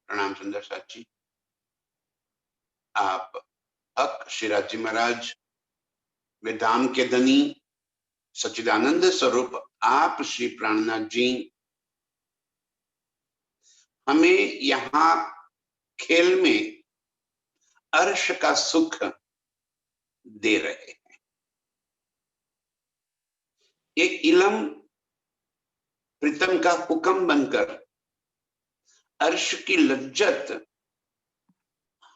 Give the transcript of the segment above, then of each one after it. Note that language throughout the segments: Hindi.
प्रणाम सुंदर साथ जी। आप हक शिराजी महाराज विधाम के धनी सच्चिदानंद स्वरूप आप श्री प्राणनाथ जी हमें यहाँ खेल में अर्श का सुख दे रहे हैं। एक इलम प्रीतम का हुक्म बनकर अर्श की लज्जत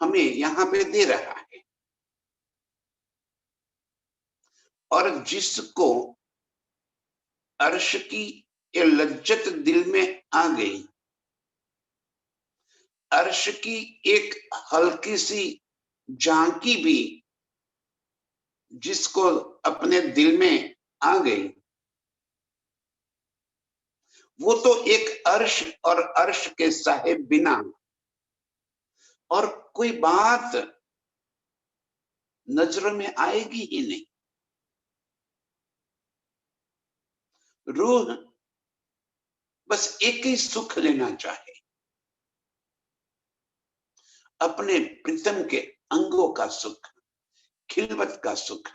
हमें यहाँ पे दे रहा है, और जिसको अर्श की ये लज्जत दिल में आ गई, अर्श की एक हल्की सी झांकी भी जिसको अपने दिल में आ गई, वो तो एक अर्श और अर्श के साहिब बिना और कोई बात नजर में आएगी ही नहीं। रूह बस एक ही सुख लेना चाहे, अपने प्रीतम के अंगों का सुख, खिलवत का सुख।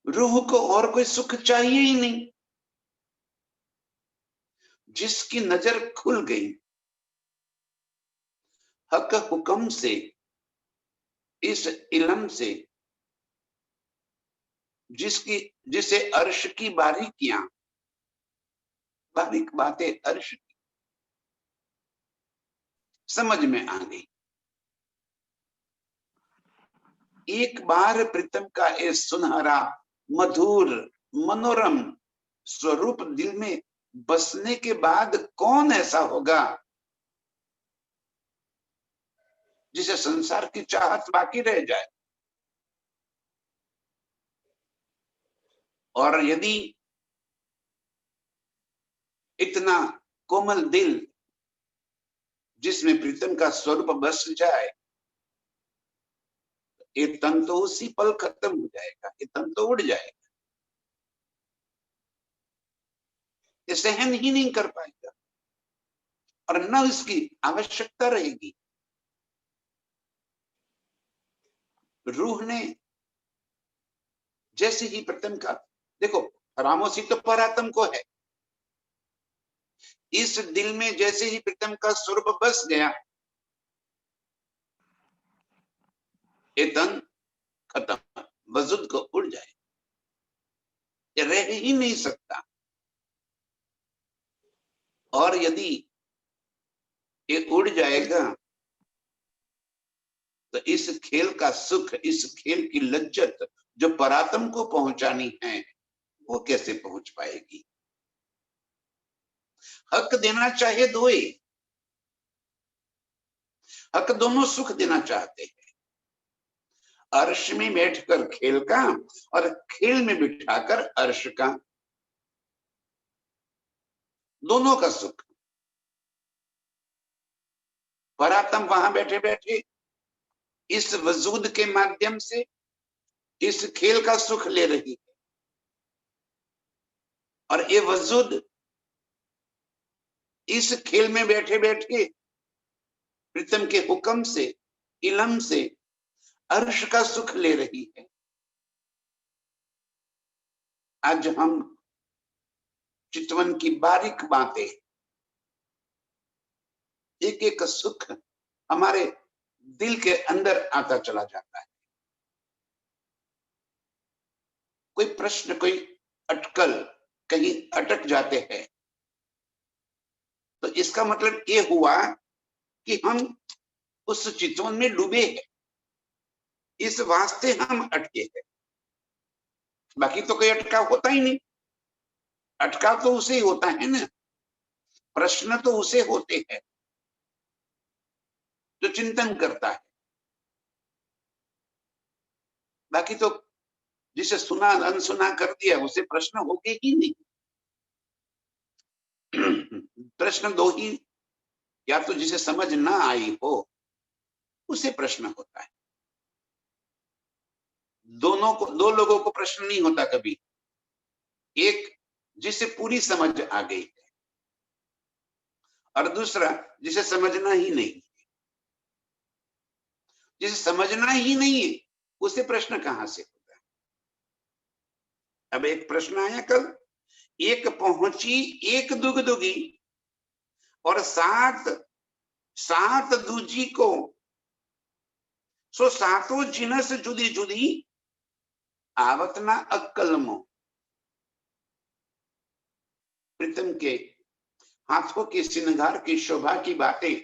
रूह को और कोई सुख चाहिए ही नहीं। जिसकी नजर खुल गई हक हुक्म से, इस इलम से, जिसे अर्श की बारीकियां, बारीक बातें अर्श की समझ में आ गई, एक बार प्रीतम का ये सुनहरा मधुर मनोरम स्वरूप दिल में बसने के बाद कौन ऐसा होगा जिसे संसार की चाहत बाकी रह जाए। और यदि इतना कोमल दिल जिसमें प्रीतम का स्वरूप बस जाए, ये तन तो उसी पल खत्म हो जाएगा, ये तन तो उड़ जाएगा, ये सहन ही नहीं कर पाएगा और न इसकी आवश्यकता रहेगी। रूह ने जैसे ही प्रीतम का, देखो रामोसी तो परात्म को है, इस दिल में जैसे ही प्रीतम का स्वरूप बस गया, ये तन खत्म, वजूद को उड़ जाए, ये रह ही नहीं सकता। और यदि ये उड़ जाएगा तो इस खेल का सुख, इस खेल की लज्जत जो परात्म को पहुंचानी है, वो कैसे पहुंच पाएगी। हक देना चाहे दो ही, हक दोनों सुख देना चाहते हैं। अर्श में बैठकर खेल का और खेल में बिठाकर अर्श का, दोनों का सुख। परात्म वहां बैठे बैठे इस वजूद के माध्यम से इस खेल का सुख ले रही है, और ये वजूद इस खेल में बैठे बैठे प्रीतम के हुक्म से, इलम से अर्श का सुख ले रही है। आज हम चितवन की बारीक बातें, एक एक सुख हमारे दिल के अंदर आता चला जाता है। कोई प्रश्न, कोई अटकल कहीं अटक जाते हैं, तो इसका मतलब ये हुआ कि हम उस चितवन में डूबे हैं, इस वास्ते हम अटके हैं। बाकी तो कोई अटकाव होता ही नहीं। अटकाव तो उसे ही होता है ना, प्रश्न तो उसे होते हैं जो चिंतन करता है। बाकी तो जिसे सुना अनसुना कर दिया उसे प्रश्न होगे ही नहीं। प्रश्न दो ही, या तो जिसे समझ ना आई हो उसे प्रश्न होता है। दोनों को, दो लोगों को प्रश्न नहीं होता कभी। एक जिसे पूरी समझ आ गई है और दूसरा जिसे समझना ही नहीं, जिसे समझना ही नहीं है उसे प्रश्न कहां से होगा। अब एक प्रश्न आया कल, एक पहुंची एक दुगदुगी और सात सात दूजी को, सो सातों जिनस जुदी जुदी आवत ना अक्कल मो। प्रीतम के हाथों के श्रृंगार की शोभा की बातें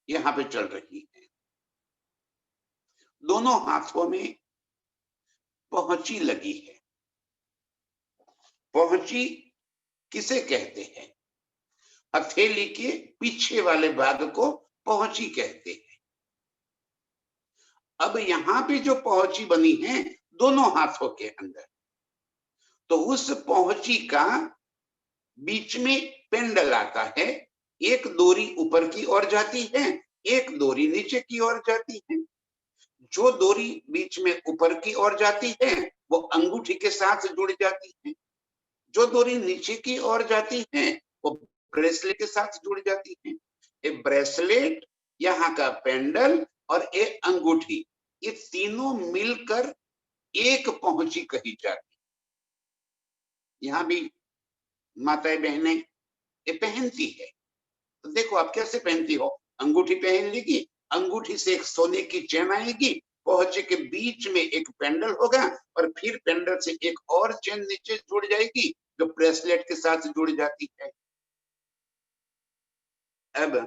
यहां पे चल रही है। दोनों हाथों में पहुंची लगी है। पहुंची किसे कहते हैं? हथेली के पीछे वाले भाग को पहुंची कहते हैं। अब यहां पे जो पहुंची बनी है दोनों हाथों के अंदर, तो उस पहुंची का बीच में पेंडल आता है। एक डोरी ऊपर की ओर जाती है, एक डोरी नीचे की ओर जाती है। जो डोरी बीच में ऊपर की ओर जाती है वो अंगूठी के साथ जुड़ जाती है। जो डोरी नीचे की ओर जाती है वो ब्रेसलेट के साथ जुड़ जाती है। ये ब्रेसलेट, यहाँ का पेंडल और एक अंगूठी, ये तीनों मिलकर एक पहुंची कही जाती। यहाँ भी माताएं बहनें ये पहनती है, तो देखो आप कैसे पहनती हो। अंगूठी पहन लेगी, अंगूठी से एक सोने की चेन आएगी, पहुंचे के बीच में एक पेंडल होगा और फिर पेंडल से एक और चेन नीचे जुड़ जाएगी जो ब्रेसलेट के साथ जुड़ जाती है। अब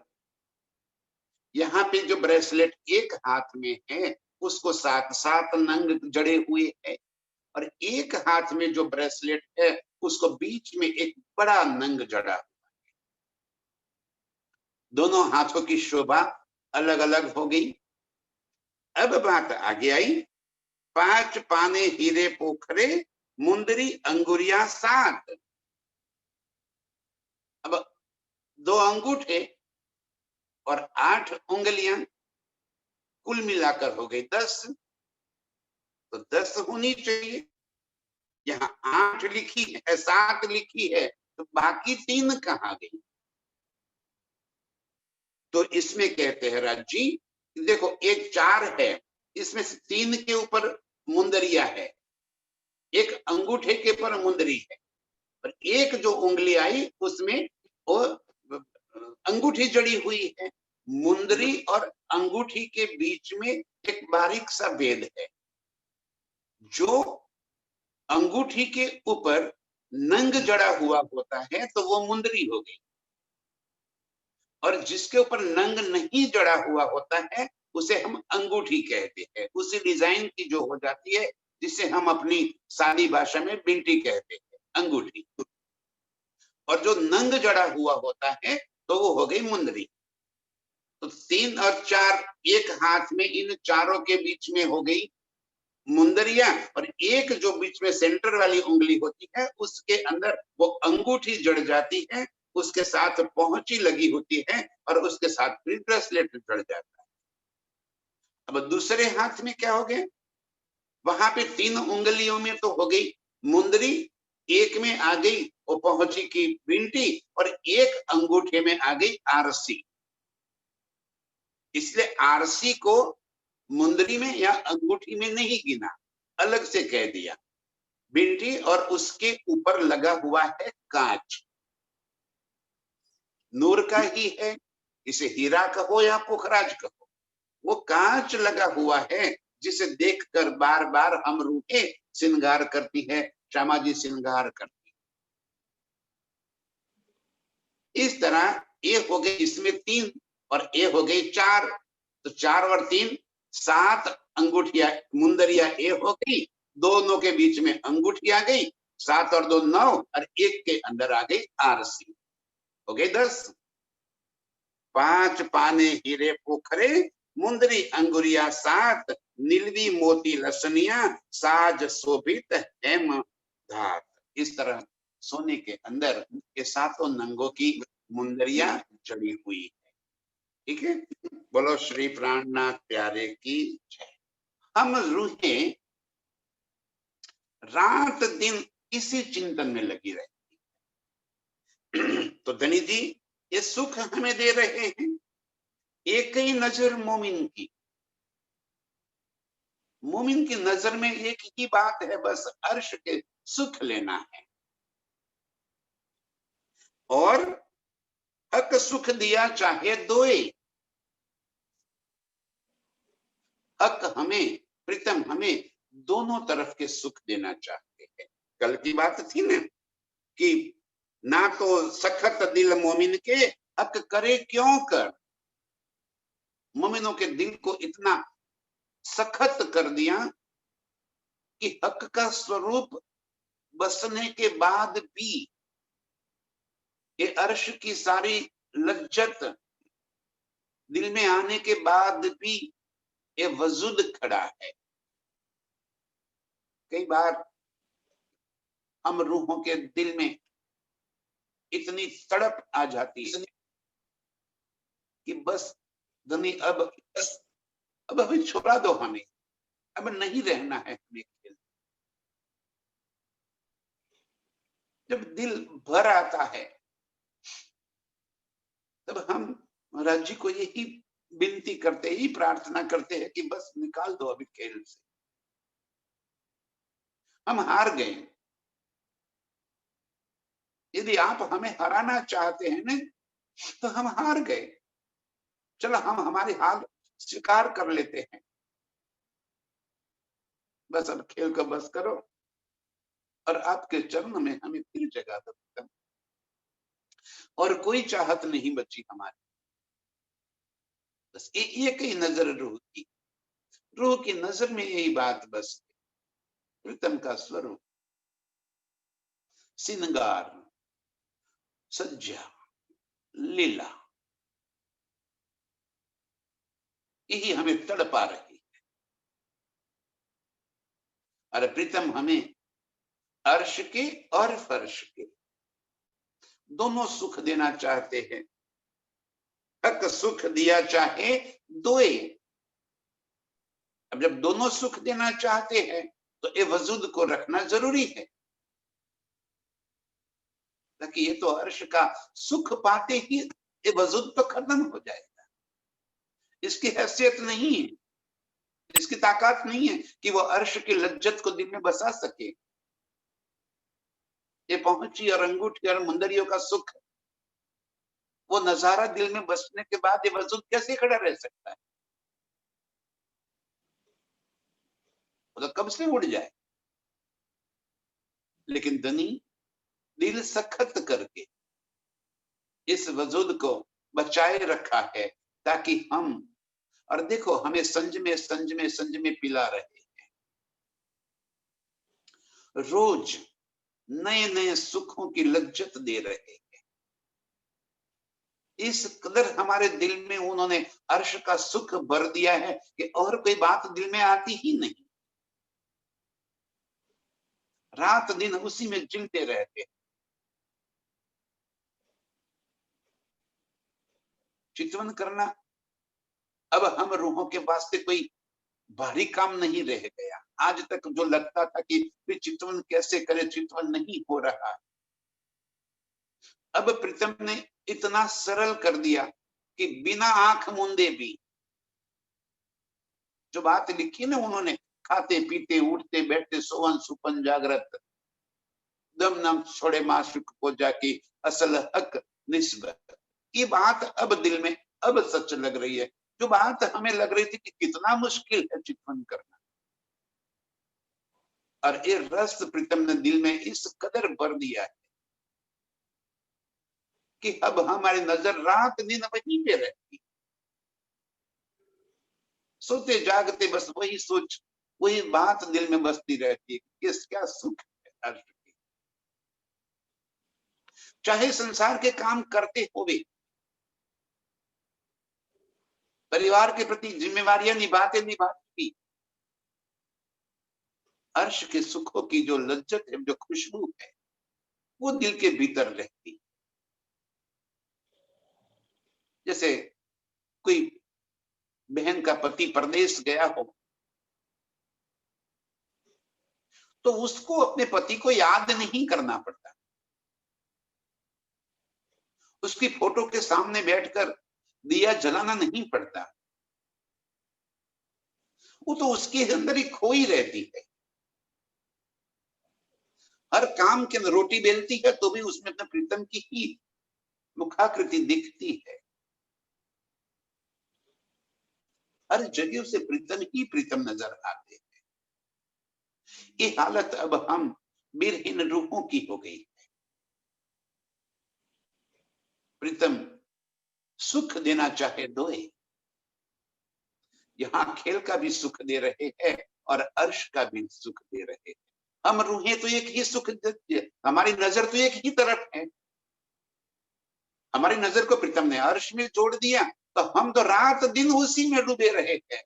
यहाँ पे जो ब्रेसलेट एक हाथ में है उसको सात सात नंग जड़े हुए हैं, और एक हाथ में जो ब्रेसलेट है उसको बीच में एक बड़ा नंग जड़ा हुआ है। दोनों हाथों की शोभा अलग अलग हो गई। अब बात आगे आई, पांच पाने हीरे पोखरे मुंदरी अंगुरिया सात। अब दो अंगूठे और 8 उंगलियां कुल मिलाकर हो गई 10, तो 10 होनी चाहिए। यहाँ 8 लिखी है, 7 लिखी है, तो बाकी 3 कहाँ गई? तो इसमें कहते हैं राज जी, देखो एक 4 है, इसमें से 3 के ऊपर मुंदरिया है, एक अंगूठे के ऊपर मुंदरी है, और एक जो उंगली आई उसमें वो अंगूठी जड़ी हुई है। मुंदरी और अंगूठी के बीच में एक बारीक सा भेद है। जो अंगूठी के ऊपर नंग जड़ा हुआ होता है तो वो मुंदरी हो गई, और जिसके ऊपर नंग नहीं जड़ा हुआ होता है उसे हम अंगूठी कहते हैं। उसी डिजाइन की जो हो जाती है जिसे हम अपनी सादी भाषा में बिंटी कहते हैं, अंगूठी। और जो नंग जड़ा हुआ होता है तो वो हो गई मुंदरी। तो 3 और 4 एक हाथ में, इन चारों के बीच में हो गई मुंदरिया, और एक जो बीच में सेंटर वाली उंगली होती है उसके अंदर वो अंगूठी जड़ जाती है, उसके साथ पहुंची लगी होती है, और उसके साथ फिर ब्रेसलेट जड़ जाता है। अब दूसरे हाथ में क्या हो गया, वहां पे 3 उंगलियों में तो हो गई मुंदरी, एक में आ गई वो पहुंची की बिंटी, और एक अंगूठे में आ गई आरसी। इसलिए आरसी को मुंदरी में या अंगूठी में नहीं गिना, अलग से कह दिया। बिंटी और उसके ऊपर लगा हुआ है कांच, नूर का ही है, इसे हीरा कहो या पुखराज कहो। वो कांच लगा हुआ है जिसे देखकर बार बार हम रूहें श्रृंगार करती है, श्यामा जी श्रृंगार करती है। इस तरह ये हो गई इसमें 3 और ये हो गई 4, तो 4 और 3 7 अंगूठिया मुंदरिया ए हो गई, दोनों के बीच में अंगूठी आ गई, 7 और 2 9, और एक के अंदर आ गई आरसी, हो गई 10। 5 पाने हीरे पोखरे मुंदरी अंगुरिया 7, नीलवी मोती लसनिया साज शोभित हेम धात। इस तरह सोने के अंदर ये 7 नंगों की मुंदरिया जड़ी हुई है। ठीक है, बोलो श्री प्राणनाथ प्यारे की जय। हम रूहें रात दिन इसी चिंतन में लगी रहती। तो धनी जी ये सुख हमें दे रहे हैं। एक ही नजर मोमिन की, मोमिन की नजर में एक ही बात है, बस अर्श के सुख लेना है। और हक सुख दिया चाहे दोए, हक हमें, प्रीतम हमें दोनों तरफ के सुख देना चाहते हैं। कल की बात थी ना कि ना तो सखत दिल मोमिन के, हक करे क्यों कर। मोमिनों के दिल को इतना सखत कर दिया कि हक का स्वरूप बसने के बाद भी, ये अर्श की सारी लज्जत दिल में आने के बाद भी ये वजूद खड़ा है। कई बार हम रूहों के दिल में इतनी तड़प आ जाती है कि बस धनी अब हमें छोड़ा दो, हमें अब नहीं रहना है हमें खेल। जब दिल भर आता है तब हम महाराज जी को यही विनती करते, ही प्रार्थना करते हैं कि बस निकाल दो अभी खेल से, हम हार गए। यदि आप हमें हराना चाहते हैं ना, तो हम हार गए। चलो हम हमारी हार स्वीकार कर लेते हैं, बस अब खेल को बस करो और आपके चरण में हमें फिर जगह दो। और कोई चाहत नहीं बची हमारी, बस एक ही नजर रूह की, रूह की नजर में यही बात बस। प्रीतम का स्वरूप, सिंगार, सज्जा, लीला, यही हमें तड़पा रही है। अरे प्रीतम हमें अर्श के और फर्श के दोनों सुख देना चाहते हैं। हक सुख दिया चाहे दोए, अब जब दोनों सुख देना चाहते हैं तो ये वजूद को रखना जरूरी है, ताकि ये तो अर्श का सुख पाते ही ये वजूद तो खत्म हो जाएगा। इसकी हैसियत नहीं है, इसकी ताकत नहीं है कि वो अर्श की लज्जत को दिल में बसा सके। ये पहुंची और अंगूठी और मुंदरियों का सुख, वो नजारा दिल में बसने के बाद ये वजूद कैसे खड़ा रह सकता है? वो तो कब से उड़ जाए। लेकिन धनी दिल सखत करके इस वजूद को बचाए रखा है, ताकि हम, और देखो हमें संज में संज में संज में पिला रहे हैं। रोज नए नए सुखों की लज्जत दे रहे हैं। इस कदर हमारे दिल में उन्होंने अर्श का सुख भर दिया है कि और कोई बात दिल में आती ही नहीं। रात दिन उसी में जिलते रहते। चितवन करना अब हम रूहों के वास्ते कोई भारी काम नहीं रह गया। आज तक जो लगता था कि चितवन कैसे करे, चितवन नहीं हो रहा। अब प्रीतम ने इतना सरल कर दिया कि बिना आंख मूंदे भी, जो बात लिखी ना उन्होंने, खाते पीते उठते बैठते सोवन सुपन जागृत, दम नम छोड़े माशुक को जाके असल हक निस्बत, ये बात अब दिल में अब सच लग रही है। जो बात हमें लग रही थी कि कितना मुश्किल है चितवन करना, और ये रस प्रीतम ने दिल में इस कदर भर दिया है कि अब हमारी नजर रात दिन वहीं पे रहती, सोते जागते बस वही सोच, वही बात दिल में बसती रहती है कि क्या सुख है अर्श की। चाहे संसार के काम करते हुए, परिवार के प्रति जिम्मेवारियां निभाते निभाते भी, अर्श के सुखों की जो लज्जत है, जो खुशबू है, वो दिल के भीतर रहती। जैसे कोई बहन का पति परदेश गया हो तो उसको अपने पति को याद नहीं करना पड़ता, उसकी फोटो के सामने बैठकर दिया जलाना नहीं पड़ता, वो तो उसके अंदर ही खोई रहती है। हर काम के अंदर रोटी बेलती है तो भी उसमें अपने प्रीतम की ही मुखाकृति दिखती है। हर जगह से प्रीतम ही प्रीतम नजर आते हैं। ये हालत अब हम बीरहीन रूहों की हो गई है। प्रीतम सुख देना चाहे दोए, यहाँ खेल का भी सुख दे रहे हैं और अर्श का भी सुख दे रहे हैं। हम रूहें तो एक ही सुख देती है, हमारी नजर तो एक ही तरफ है। हमारी नजर को प्रीतम ने अर्श में जोड़ दिया तो हम तो रात दिन उसी में डूबे रहे हैं।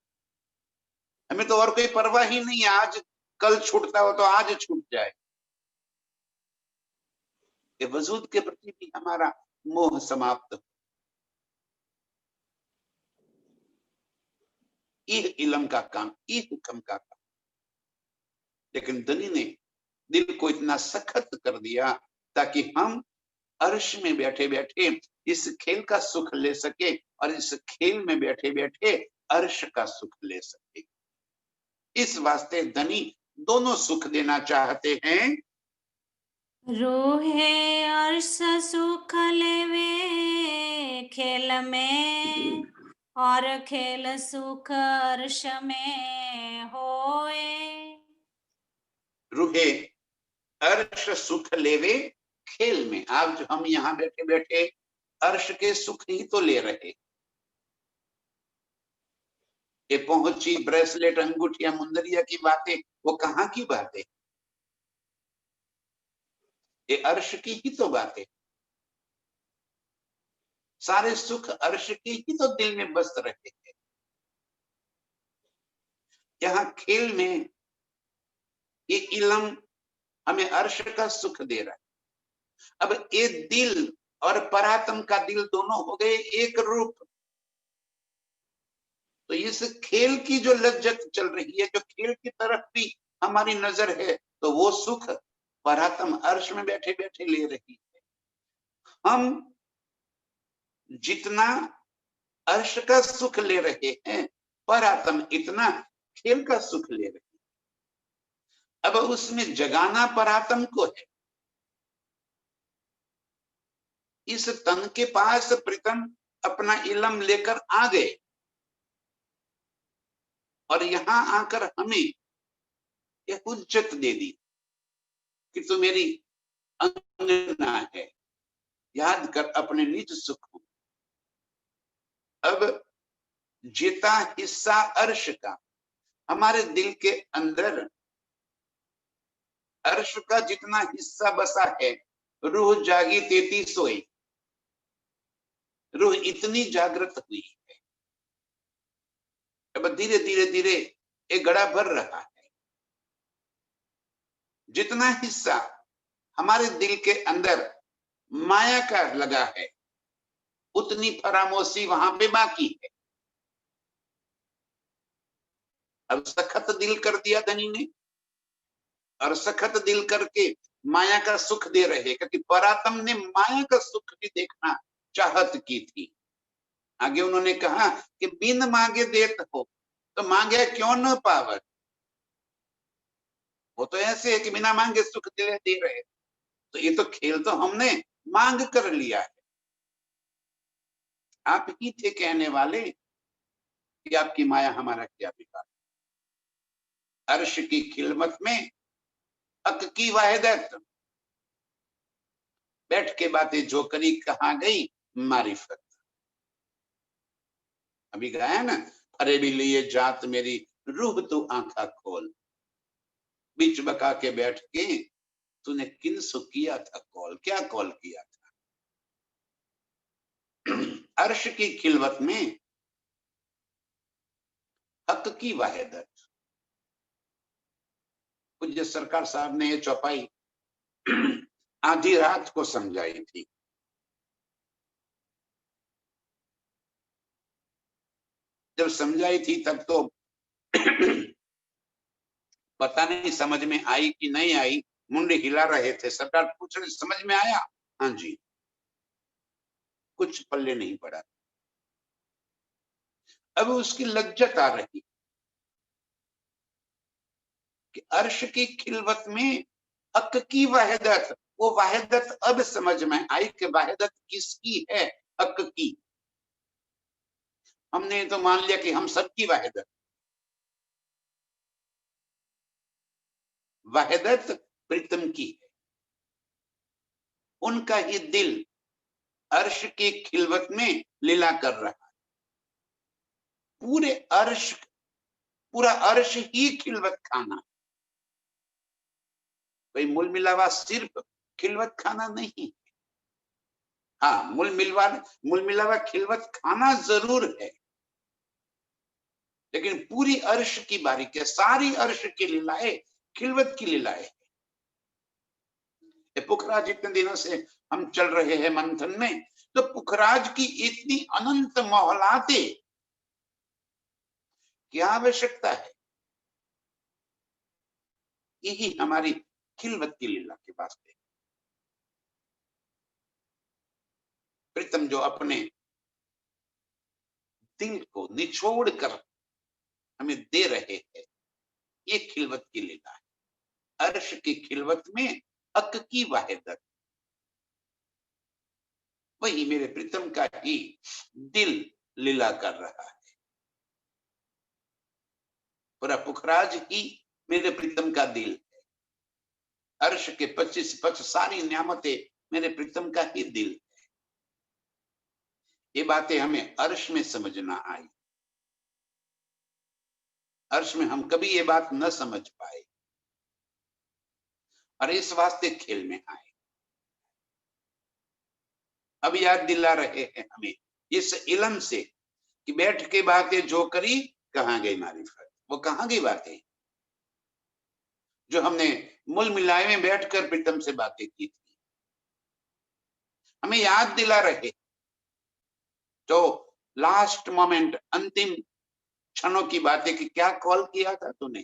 हमें तो और कोई परवाह ही नहीं है, आज कल छूटता हो तो आज छूट जाए। ये वजूद के प्रति भी हमारा मोह समाप्त हो। ये इल्म का काम, ये हुक्म का काम। लेकिन दनी ने दिल को इतना सख्त कर दिया ताकि हम अर्श में बैठे बैठे इस खेल का सुख ले सके और इस खेल में बैठे बैठे अर्श का सुख ले सके। इस वास्ते धनी दोनों सुख देना चाहते हैं। रोहे अर्श सुख लेवे खेल में, और खेल सुख अर्श में होए। रूहे अर्श सुख लेवे खेल में। आज हम यहाँ बैठे बैठे अर्श के सुख ही तो ले रहे। ये पहुंची ब्रेसलेट अंगूठिया मुंदरिया की बातें वो कहाँ की बातें, ये अर्श की ही तो बातें। सारे सुख अर्श की ही तो दिल में बस रहे हैं। यहाँ खेल में ये इल्म हमें अर्श का सुख दे रहा है। अब ये दिल और परात्म का दिल दोनों हो गए एक रूप। तो इस खेल की जो लज्जत चल रही है, जो खेल की तरफ भी हमारी नजर है, तो वो सुख परात्म अर्श में बैठे बैठे ले रही है। हम जितना अर्श का सुख ले रहे हैं, परात्म इतना खेल का सुख ले रहे हैं। अब उसमें जगाना परात्म को है। इस तन के पास प्रीतम अपना इल्म लेकर आ गए और यहां आकर हमें एक हुज्जत दे दी कि तू मेरी अंगना है, याद कर अपने निज सुख को। अब जीता हिस्सा अर्श का हमारे दिल के अंदर, अर्श का जितना हिस्सा बसा है, रूह जागी तेती सोई। रूह इतनी जागृत हुई है, अब धीरे धीरे धीरे एक गड़ा भर रहा है। जितना हिस्सा हमारे दिल के अंदर माया का लगा है, उतनी फरामोशी वहां पे बाकी है। अब सखत दिल कर दिया धनी ने, और सखत दिल करके माया का सुख दे रहे, क्योंकि परात्म ने माया का सुख भी देखना चाहत की थी। आगे उन्होंने कहा कि बिन मांगे देत हो तो मांगे क्यों न पावत। वो तो ऐसे है कि बिना मांगे सुख दे रहे, तो ये तो खेल तो हमने मांग कर लिया है। आप ही थे कहने वाले कि आपकी माया हमारा क्या बिगाड़। अर्श की खिलमत में हक की वाहिदत, बैठ के बातें जो करी कहाँ गई मारिफत। अभी गाया ना, अरे भी लिए जात मेरी रूह तू आंखा खोल, बीच बका के बैठ के तूने किन सु किया था कॉल। क्या कॉल किया था? अर्श की खिलवत में हक की वाहिदत। पूज्य सरकार साहब ने ये चौपाई आधी रात को समझाई थी। जब समझाई थी तब तो पता नहीं समझ में आई कि नहीं आई, मुंडे हिला रहे थे। सरकार पूछ रहे समझ में आया? हाँ जी। कुछ पल्ले नहीं पड़ा। अब उसकी लज्जत आ रही कि अर्श की खिलवत में हक की वहदत, वो वहदत अब समझ में आई कि वहदत किसकी है, हक की। हमने तो मान लिया कि हम सबकी वहदत, वहदत प्रीतम की है। उनका ही दिल अर्श की खिलवत में लीला कर रहा है। पूरे अर्श, पूरा अर्श ही खिलवत खाना। कोई मूल मिलावा सिर्फ खिलवत खाना नहीं। हाँ, मूल मिलावा खिलवत खाना जरूर है, लेकिन पूरी अर्श की बारीक है, सारी अर्श की लीलाएं खिलवत की लीलाएं। पुखराज इतने दिनों से हम चल रहे हैं मंथन में, तो पुखराज की इतनी अनंत मोहलाते, क्या आवश्यकता है? यही हमारी खिलवत की लीला के वास्ते। प्रीतम जो अपने दिल को निचोड़ कर हमें दे रहे हैं, ये खिलवत की लीला है। अर्श की खिलवत में हक की वाहिदत, वही मेरे प्रीतम का ही दिल लीला कर रहा है। पूरा पुखराज ही मेरे प्रीतम का दिल है। अर्श के 25 पच सारी नियामतें मेरे प्रीतम का ही दिल है। ये बातें हमें अर्श में समझना आई। अर्श में हम कभी ये बात न समझ पाए और इस वास्ते खेल में आए। अब याद दिला रहे हैं हमें इस इल्म से कि बैठ के बातें जो करी, कहां गई मारिफत? वो कहां गई बातें जो हमने मूल मिलाए में बैठकर प्रीतम से बातें की थी? हमें याद दिला रहे तो लास्ट मोमेंट, अंतिम क्षणों की बातें कि क्या कॉल किया था तूने,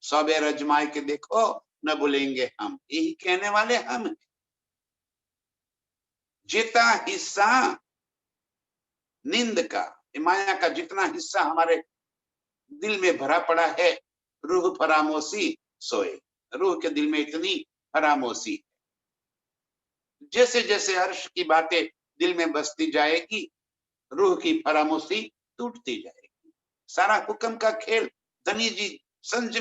सौबे रजमाए के देखो न भूलेंगे हम, यही कहने वाले हम। जितना हिस्सा नींद का, माया का जितना हिस्सा हमारे दिल में भरा पड़ा है, रूह फरामोशी सोए। रूह के दिल में इतनी फरामोशी, जैसे जैसे अर्श की बातें दिल में बसती जाएगी, रूह की फरामोशी टूटती जाएगी। सारा हुक्म का खेल धनी जी संज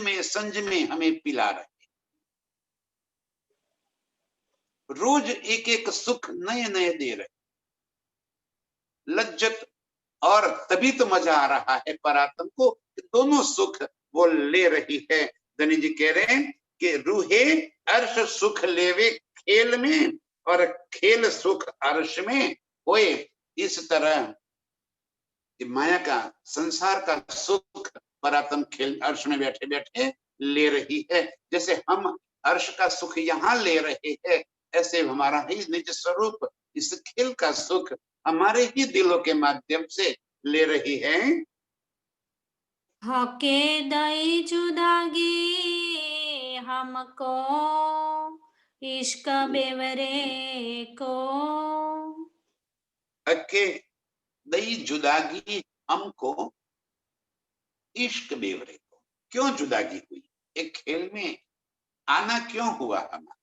में हमें पिला रहे। रोज एक एक सुख नए नए दे रहे, लज्जत, और तभी तो मजा आ रहा है परात्म को, दोनों सुख वो ले रही है। धनी जी कह रहे हैं कि रूहे अर्श सुख लेवे खेल में, और खेल सुख अर्श में होए। इस तरह माया का, संसार का सुख परात्म खेल अर्श में बैठे बैठे ले रही है। जैसे हम अर्श का सुख यहाँ ले रहे हैं, ऐसे हमारा ही निज स्वरूप इस खेल का सुख हमारे ही दिलों के माध्यम से ले रही है। हके दई जुदागी हमको, इश्क बेवरे को। हके दई जुदागी हमको, इश्क बेवरे को। क्यों जुदागी हुई? एक खेल में आना क्यों हुआ? हमारा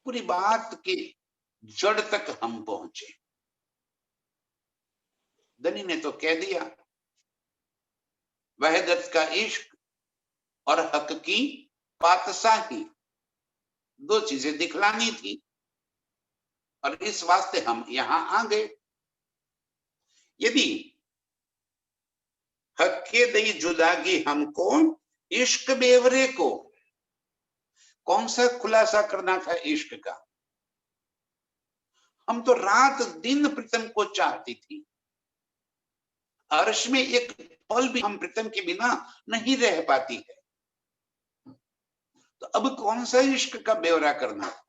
पूरी बात की जड़ तक हम पहुंचे। धनी ने तो कह दिया, वहदत का इश्क और हक की पातशाही, दो चीजें दिखलानी थी, और इस वास्ते हम यहां आ गए। यदि हक के दई जुदागी हमको, इश्क बेवरे को, कौन सा खुलासा करना था इश्क का? हम तो रात दिन प्रीतम को चाहती थी। अर्श में एक पल भी हम प्रीतम के बिना नहीं रह पाती है। तो अब कौन सा इश्क का ब्यौरा करना था?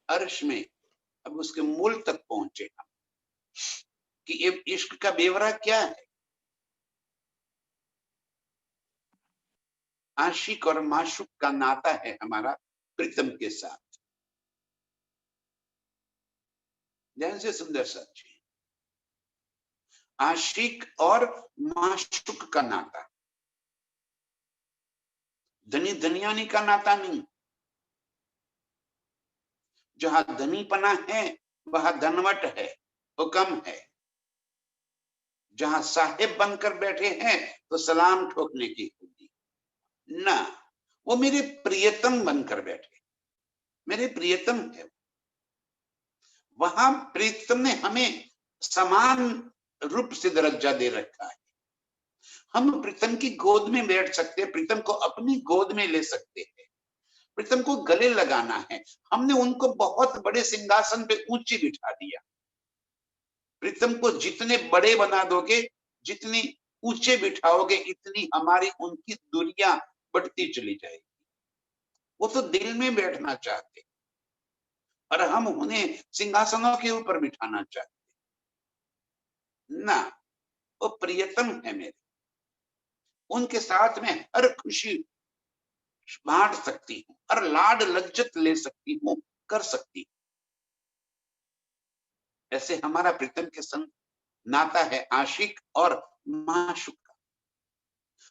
अर्श में अब उसके मूल तक पहुंचे हम कि ये इश्क का ब्यौरा क्या है। आशिक और माशूक का नाता है हमारा प्रीतम के साथ। ध्यान से सुंदर साथी, आशिक और माशूक का नाता, धनी धनियानी का नाता नहीं। जहां धनीपना है वहां धनवट है, हुक्म है। जहां साहिब बनकर बैठे हैं तो सलाम ठोकने की होगी ना। वो मेरे प्रियतम बनकर बैठे, मेरे प्रियतम है। वहां प्रीतम ने हमें समान रूप से दर्जा दे रखा है। हम प्रीतम की गोद में बैठ सकते हैं, प्रीतम को अपनी गोद में ले सकते हैं, प्रीतम को गले लगाना है। हमने उनको बहुत बड़े सिंहासन पे ऊंची बिठा दिया। प्रीतम को जितने बड़े बना दोगे, जितनी ऊंचे बिठाओगे, इतनी हमारी उनकी दूरियां बढ़ती चली जाएगी। वो तो दिल में बैठना चाहते और हम उन्हें सिंहासनों के ऊपर बिठाना चाहते ना। वो प्रियतम है मेरे, उनके साथ में हर खुशी बांट सकती हूँ, हर लाड लज्जत ले सकती हूँ, कर सकती हूँ। ऐसे हमारा प्रीतम के संग नाता है आशिक और माशूक का।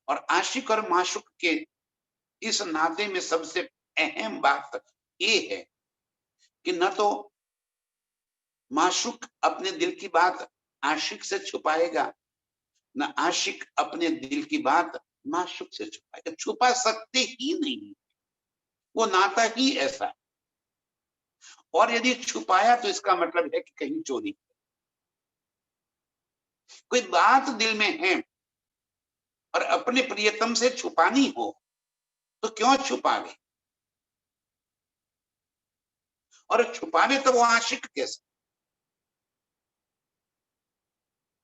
और आशिक और माशूक के इस नाते में सबसे अहम बात ये है कि न तो माशूक अपने दिल की बात आशिक से छुपाएगा, न आशिक अपने दिल की बात माशूक से छुपाएगा। छुपा सकते ही नहीं, वो नाता ही ऐसा है। और यदि छुपाया तो इसका मतलब है कि कहीं चोरी, कोई बात दिल में है और अपने प्रियतम से छुपानी हो तो क्यों छुपावे, और छुपावे तो वो आशिक कैसे।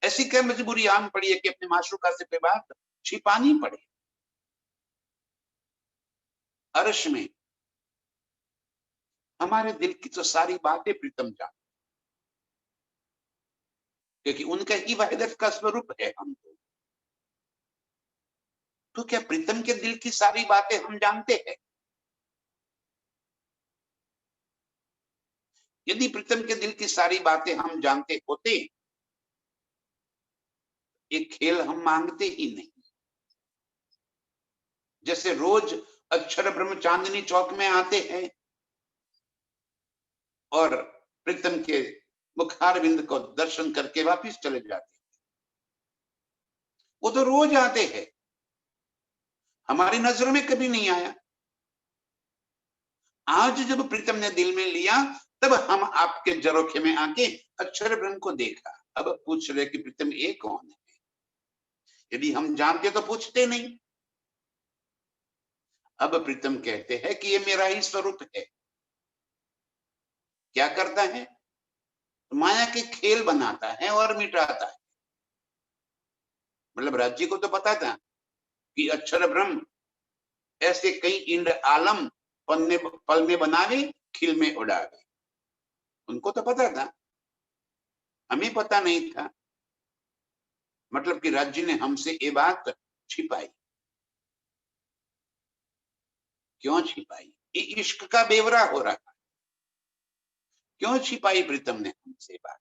ऐसी क्या मजबूरी आन पड़ी है कि अपने माशूका से कोई बात छिपानी पड़े। अर्श में हमारे दिल की तो सारी बातें प्रीतम जान, क्योंकि उनका ही वहदत का स्वरूप है हम तो क्या प्रीतम के दिल की सारी बातें हम जानते हैं? यदि प्रीतम के दिल की सारी बातें हम जानते होते, एक खेल हम मांगते ही नहीं। जैसे रोज अक्षर ब्रह्म चांदनी चौक में आते हैं और प्रीतम के मुखारविंद को दर्शन करके वापिस चले जाते हैं, वो तो रोज आते हैं, हमारी नजरों में कभी नहीं आया। आज जब प्रीतम ने दिल में लिया तब हम आपके जरोखे में आके अक्षर ब्रह्म को देखा। अब पूछ रहे कि प्रीतम ये कौन है? यदि हम जानते तो पूछते नहीं। अब प्रीतम कहते हैं कि ये मेरा ही स्वरूप है। क्या करता है? माया के खेल बनाता है और मिटाता है। मतलब राज्य को तो पता था कि अक्षर ब्रह्म ऐसे कई इंद्र आलम पल में बनावे, खिल में उड़ावे। उनको तो पता था, हमें पता नहीं था। मतलब कि राज्य ने हमसे ये बात छिपाई। क्यों छिपाई? ये इश्क का बेवरा हो रहा है। क्यों छिपाई प्रीतम ने हमसे बात?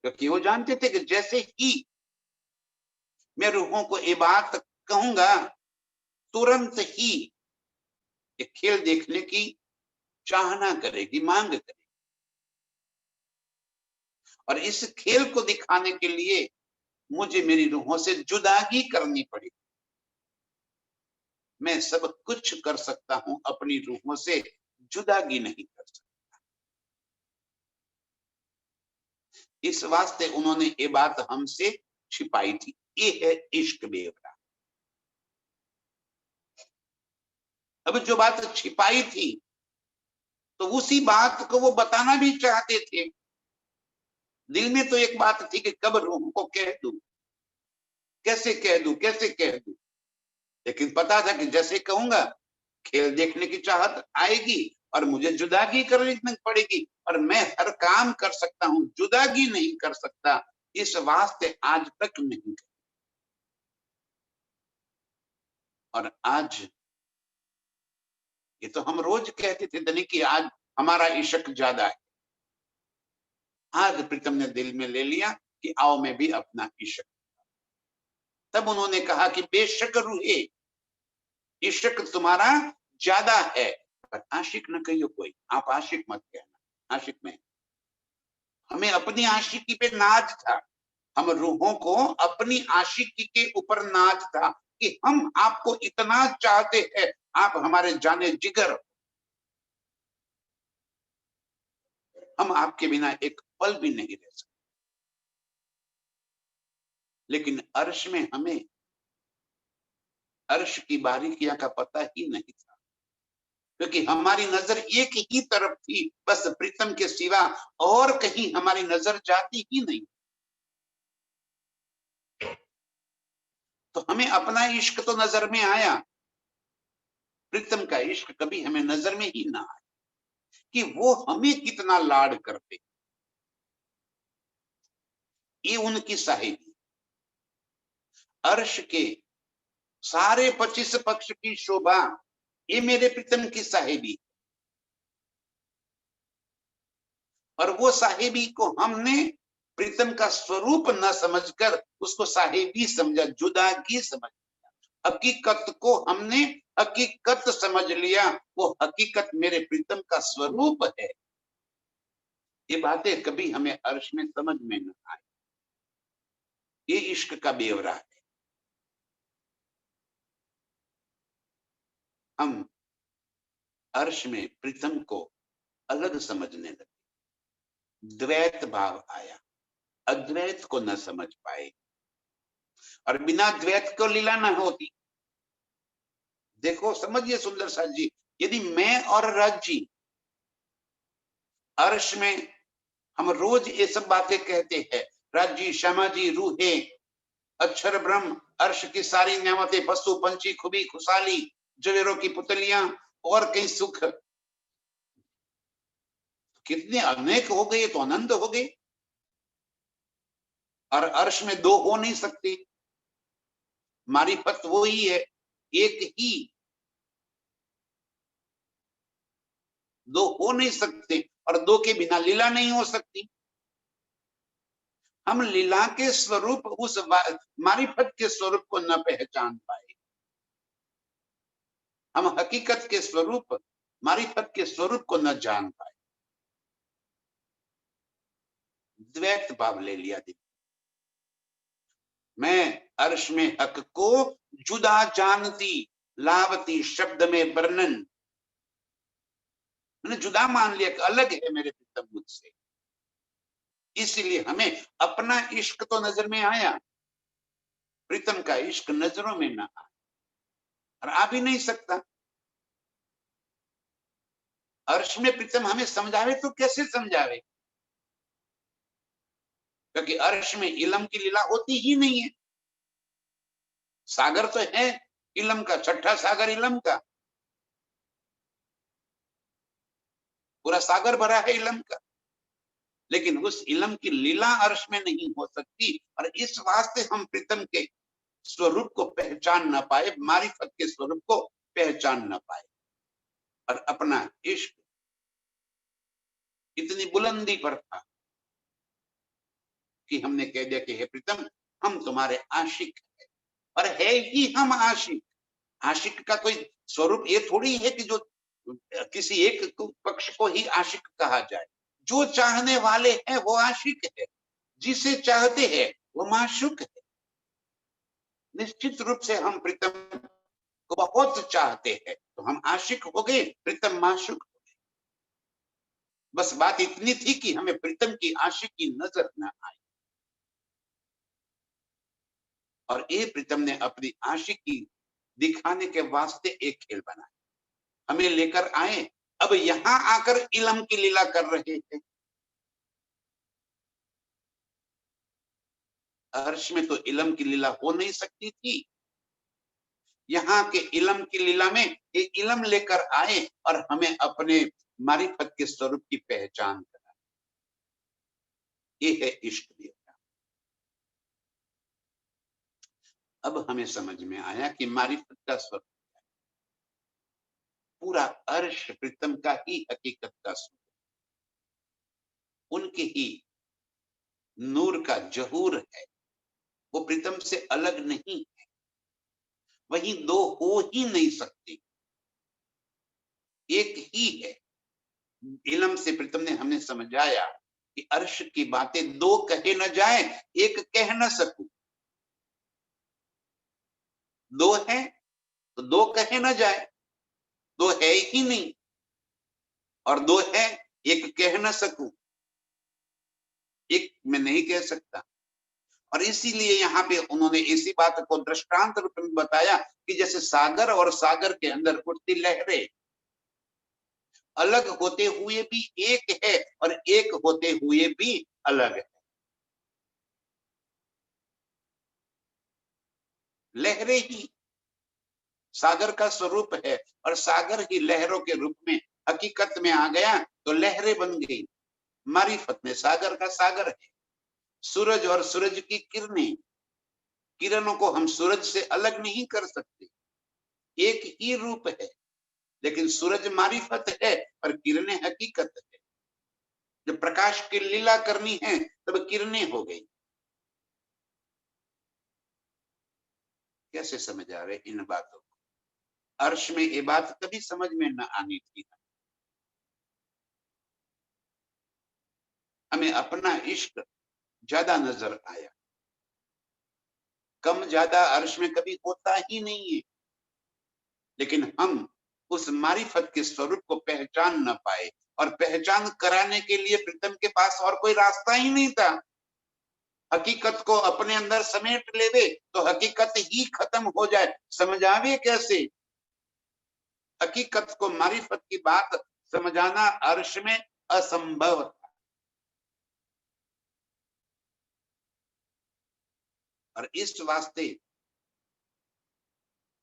क्योंकि वो जानते थे कि जैसे ही मैं रूहों को ये बात कहूंगा, तुरंत ही ये खेल देखने की चाहना करेगी, मांग करेगी। और इस खेल को दिखाने के लिए मुझे मेरी रूहों से जुदागी करनी पड़ेगी। मैं सब कुछ कर सकता हूं, अपनी रूहों से जुदागी नहीं कर सकता। इस वास्ते उन्होंने ये बात हमसे छिपाई थी। ये है इश्क बेवरा। अब जो बात छिपाई थी तो उसी बात को वो बताना भी चाहते थे। दिल में तो एक बात थी कि कब रूह को कह दूं, कैसे कह दूं, कैसे कह दूं। लेकिन पता था कि जैसे कहूंगा खेल देखने की चाहत आएगी और मुझे जुदागी करनी पड़ेगी, और मैं हर काम कर सकता हूं, जुदागी नहीं कर सकता। इस वास्ते आज तक नहीं कर। और आज ये तो हम रोज कहते थे धनी कि आज हमारा इश्क ज्यादा है। आज प्रीतम ने दिल में ले लिया कि आओ मैं भी अपना इश्क। तब उन्होंने कहा कि बेशक रूहे, इश्क तुम्हारा ज्यादा है, पर आशिक न कहियो कोई। आप आशिक मत कहना, आशिक में। हमें अपनी आशिकी पे नाज था, हम रूहों को अपनी आशिकी के ऊपर नाज था कि हम आपको इतना चाहते हैं, आप हमारे जाने जिगर, हम आपके बिना एक पल भी नहीं रह सकते। लेकिन अर्श में हमें अर्श की बारीकियां का पता ही नहीं था, क्योंकि हमारी नजर एक ही तरफ थी, बस प्रीतम के सिवा और कहीं हमारी नजर जाती ही नहीं। तो हमें अपना इश्क तो नजर में आया, प्रीतम का इश्क कभी हमें नजर में ही ना आया कि वो हमें कितना लाड करते। ये उनकी साहिबी, अर्श के सारे 25 पक्ष की शोभा, ये मेरे प्रीतम की साहिबी। और वो साहिबी को हमने प्रीतम का स्वरूप न समझकर उसको साहिबी समझा, जुदागी समझ लिया। हकीकत को हमने हकीकत समझ लिया, वो हकीकत मेरे प्रीतम का स्वरूप है। ये बातें कभी हमें अर्श में समझ में न आए। ये इश्क का बेवरा है। हम अर्श में प्रीतम को अलग समझने लगे, द्वैत भाव आया, अद्वैत को न समझ पाए। और बिना द्वैत को लीला न होती। देखो समझिए सुंदर साथ जी, यदि मैं और रज जी अर्श में, हम रोज ये सब बातें कहते हैं, रज जी, श्यामा जी, रूहे, अक्षर ब्रह्म, अर्श की सारी नियामतें, पशु पंछी, खुबी खुशहाली, जवेरों की पुतलियां और कई सुख, कितने अनेक हो गए तो आनंद हो गए। और अर्श में दो हो नहीं सकते, मारिफत वो ही है, एक ही, दो हो नहीं सकते। और दो के बिना लीला नहीं हो सकती। हम लीला के स्वरूप, उस मारिफत के स्वरूप को न पहचान पाए। हम हकीकत के स्वरूप, मारिफत के स्वरूप को न जान पाए। द्वैत भाव ले लिया दिल। मैं अर्श में हक को जुदा जानती, लावती शब्द में वर्णन। मैंने जुदा मान लिया कि अलग है मेरे प्रीतम मुझसे। इसलिए हमें अपना इश्क तो नजर में आया, प्रीतम का इश्क नजरों में ना आया, और आ भी नहीं सकता। अर्श में प्रीतम हमें समझावे तो कैसे समझावे, क्योंकि अर्श में इलम की लीला होती ही नहीं है। सागर तो है इलम का, छठा सागर इलम का, पूरा सागर भरा है इलम का, लेकिन उस इलम की लीला अर्श में नहीं हो सकती। और इस वास्ते हम प्रीतम के स्वरूप को पहचान ना पाए, मारिफत के स्वरूप को पहचान ना पाए। और अपना इश्क इतनी बुलंदी पर था कि हमने कह दिया कि हे प्रीतम, हम तुम्हारे आशिक हैं। और है ही हम आशिक। आशिक का कोई स्वरूप ये थोड़ी है कि जो किसी एक पक्ष को ही आशिक कहा जाए। जो चाहने वाले हैं वो आशिक है, जिसे चाहते हैं वो माशूक है। निश्चित रूप से हम प्रीतम को बहुत चाहते हैं, तो हम आशिक हो गए, प्रीतम माशूक हो गए। बस बात इतनी थी कि हमें प्रीतम की आशिकी नजर न आए। और ये प्रीतम ने अपनी आशिकी दिखाने के वास्ते एक खेल बनाया, हमें लेकर आए। अब यहां आकर इलम की लीला कर रहे थे। अर्श में तो इलम की लीला हो नहीं सकती थी। यहाँ के इलम की लीला में ये इलम लेकर आए और हमें अपने मारिफत के स्वरूप की पहचान करा। ये है इश्क देवता। अब हमें समझ में आया कि मारिफत का स्वरूप पूरा अर्श प्रीतम का ही हकीकत का स्वरूप, उनके ही नूर का जहूर है, वो प्रीतम से अलग नहीं है। वही दो हो ही नहीं सकते, एक ही है। इल्म से प्रीतम ने हमें समझाया कि अर्श की बातें दो कहे न जाए, एक कह न सकूं। दो है तो दो कहे न जाए, दो है ही नहीं, और दो है एक कह न सकूं, एक मैं नहीं कह सकता। और इसीलिए यहाँ पे उन्होंने इसी बात को दृष्टांत रूप में बताया कि जैसे सागर और सागर के अंदर उठती लहरें अलग होते हुए भी एक है और एक होते हुए भी अलग है। लहरें ही सागर का स्वरूप है और सागर ही लहरों के रूप में हकीकत में आ गया तो लहरें बन गई। मारिफत में सागर का सागर है। सूरज और सूरज की किरणें, किरणों को हम सूरज से अलग नहीं कर सकते, एक ही रूप है। लेकिन सूरज मारिफत है और किरणें हकीकत है। जब प्रकाश की लीला करनी है तब किरणें हो गई। कैसे समझ आ रहे इन बातों को? अर्श में ये बात कभी समझ में न आनी थी। हमें अपना इश्क ज्यादा नजर आया, कम ज्यादा अर्श में कभी होता ही नहीं है। लेकिन हम उस मारिफत के स्वरूप को पहचान न पाए, और पहचान कराने के लिए प्रीतम के पास और कोई रास्ता ही नहीं था। हकीकत को अपने अंदर समेट लेवे तो हकीकत ही खत्म हो जाए, समझ आवे कैसे? हकीकत को मारिफत की बात समझाना अर्श में असंभव था। और इस वास्ते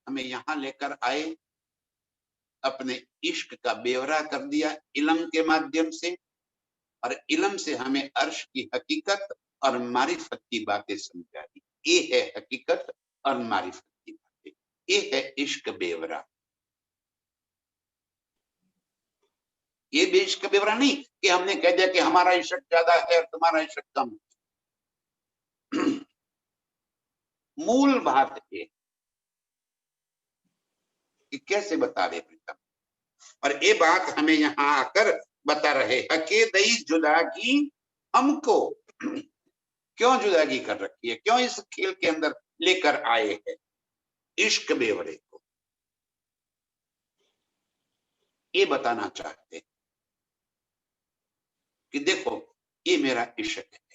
हमें यहां लेकर आए, अपने इश्क का बेवरा कर दिया इल्म के माध्यम से, और इल्म से हमें अर्श की हकीकत और मारिफत की बातें समझाई। ये है हकीकत और मारिफत की बातें, ये है इश्क बेवरा। ये भी इश्क बेवरा नहीं कि हमने कह दिया कि हमारा इश्क ज्यादा है और तुम्हारा इश्क कम। मूल बात है कि कैसे बता रहे प्रीतम, और ये बात हमें यहाँ आकर बता रहे हके दई जुदागी हमको। क्यों जुदागी कर रखी है, क्यों इस खेल के अंदर लेकर आए हैं इश्क बेवरे को, ये बताना चाहते हैं कि देखो ये मेरा इश्क है,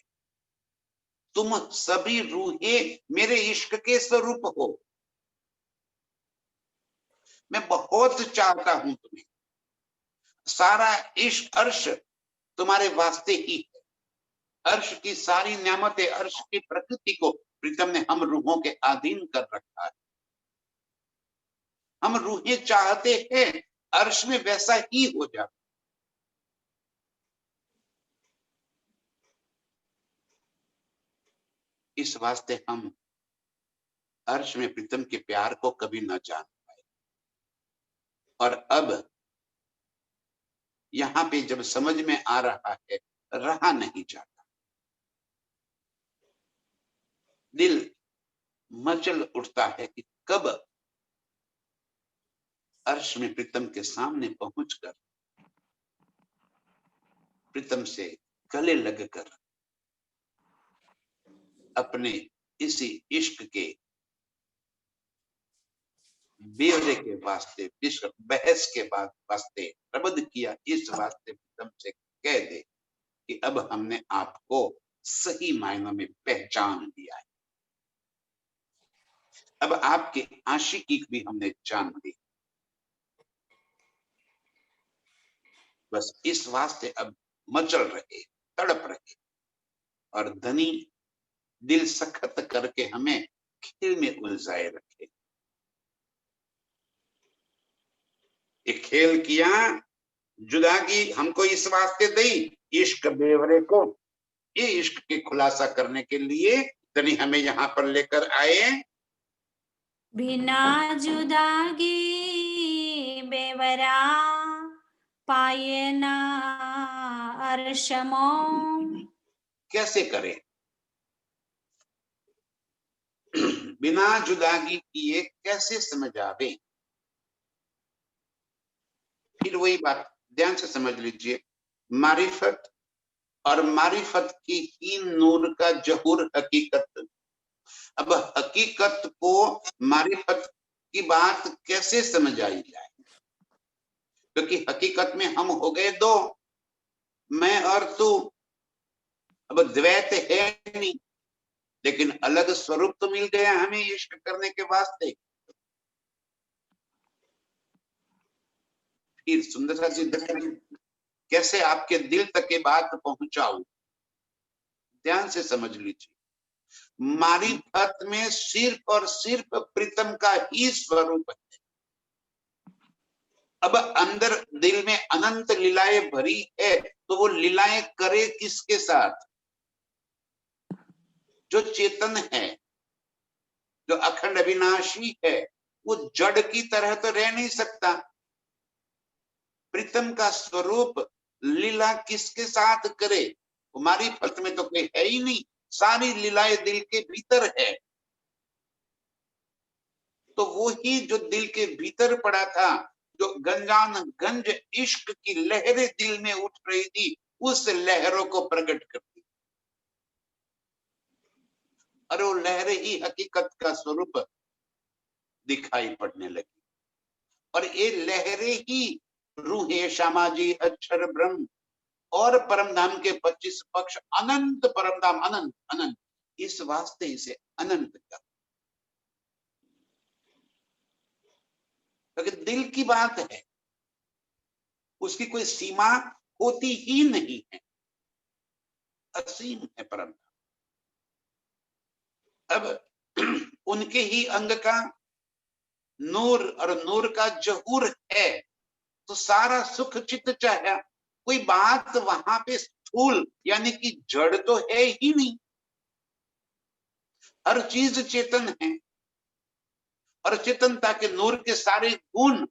तुम सभी रूहें मेरे इश्क के स्वरूप हो। मैं बहुत चाहता हूं तुम्हें, सारा इश्क अर्श तुम्हारे वास्ते ही है। अर्श की सारी नियामतें, अर्श की प्रकृति को प्रीतम ने हम रूहों के अधीन कर रखा है। हम रूहें चाहते हैं अर्श में वैसा ही हो जाए। इस वास्ते हम अर्श में प्रीतम के प्यार को कभी न जान पाए, और अब यहाँ पे जब समझ में आ रहा है, रहा नहीं जाता, दिल मचल उठता है कि कब अर्श में प्रीतम के सामने पहुंचकर प्रीतम से गले लगकर अपने इसी इश्क के बेवरे के वास्ते, बहस के बाद वास्ते प्रबद्ध किया, इस वास्ते प्रीतम से कह दे कि अब हमने आपको सही मायनों में पहचान लिया है, अब आपके आशिकी भी हमने जान ली। बस इस वास्ते अब मचल रहे, तड़प रहे, और धनी दिल सखत करके हमें खेल में उलझाए रखे। एक खेल किया, जुदागी हमको इस वास्ते दी इश्क बेवरे को, ये इश्क के खुलासा करने के लिए धनी हमें यहाँ पर लेकर आए। बिना जुदागी बेवरा पाए ना अर्शमो। कैसे करें? बिना जुदागी किए कैसे समझावे? फिर वही बात ध्यान से समझ लीजिए, मारिफत और मारिफत की ही नूर का जहूर हकीकत। अब हकीकत को मारिफत की बात कैसे समझ आई जाए? क्योंकि हकीकत में हम हो गए दो, मैं और तू। अब द्वैत है नहीं, लेकिन अलग स्वरूप तो मिल गया हमें इश्क करने के वास्ते। फिर सुंदरता जी कैसे आपके दिल तक ये बात पहुंचाऊं? ध्यान से समझ लीजिए, मारिफत में सिर्फ और सिर्फ प्रीतम का ही स्वरूप है। अब अंदर दिल में अनंत लीलाएं भरी है, तो वो लीलाएं करे किसके साथ? जो चेतन है, जो अखंड अविनाशी है, वो जड़ की तरह तो रह नहीं सकता। प्रीतम का स्वरूप लीला किसके साथ करे? हमारी फत में तो कोई है ही नहीं, सारी लीलाएं दिल के भीतर है। तो वो ही जो दिल के भीतर पड़ा था, जो गंजान गंज इश्क की लहरें दिल में उठ रही थी, उस लहरों को प्रकट करती, और वो लहरें ही हकीकत का स्वरूप दिखाई पड़ने लगी। और ये लहरें ही रूहे श्यामाजी अक्षर ब्रह्म और परम धाम के 25 पक्ष, अनंत परम धाम, अनंत अनंत, इस वास्ते इसे अनंत का, क्योंकि दिल की बात है, उसकी कोई सीमा होती ही नहीं है, असीम है परम धाम। अब उनके ही अंग का नूर और नूर का जहूर है, तो सारा सुख चित्त चाहे, कोई बात वहां पे स्थूल यानी कि जड़ तो है ही नहीं। हर चीज चेतन है, और चेतनता के नूर के सारे गुण,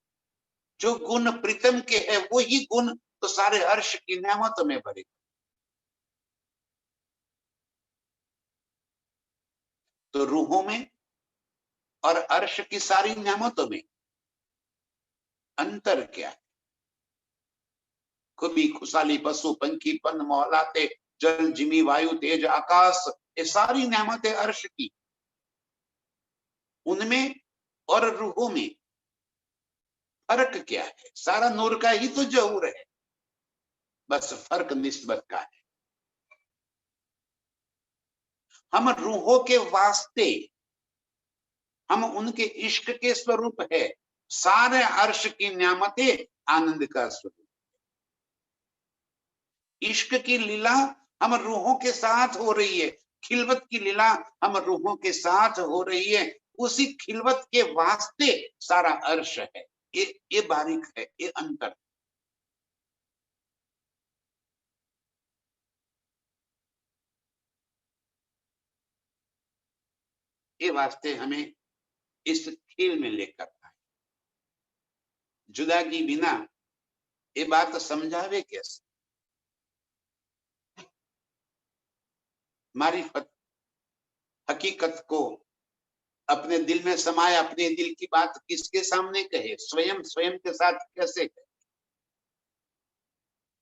जो गुण प्रीतम के है, वो ही गुण तो सारे हर्ष की नेमत में भरे। तो रूहों में और अर्श की सारी नेमतों में अंतर क्या है? खुबी खुशाली पशु पंखी पन मोहलाते, जल जिमी वायु तेज आकाश, ये सारी नेमतें अर्श की, उनमें और रूहों में फर्क क्या है? सारा नूर का ही तो जहूर है, बस फर्क निस्बत का है। हम रूहों के वास्ते, हम उनके इश्क के स्वरूप है, सारे अर्श की नियामतें आनंद का स्वरूप। इश्क की लीला हम रूहों के साथ हो रही है, खिलवत की लीला हम रूहों के साथ हो रही है, उसी खिलवत के वास्ते सारा अर्श है। ये बारीक है, ये अंतर। ये वास्ते हमें इस खेल में लेकर आए। जुदागी बिना ये बात समझावे कैसे? मारिफत हकीकत को अपने दिल में समाये, अपने दिल की बात किसके सामने कहे? स्वयं स्वयं के साथ कैसे कहे?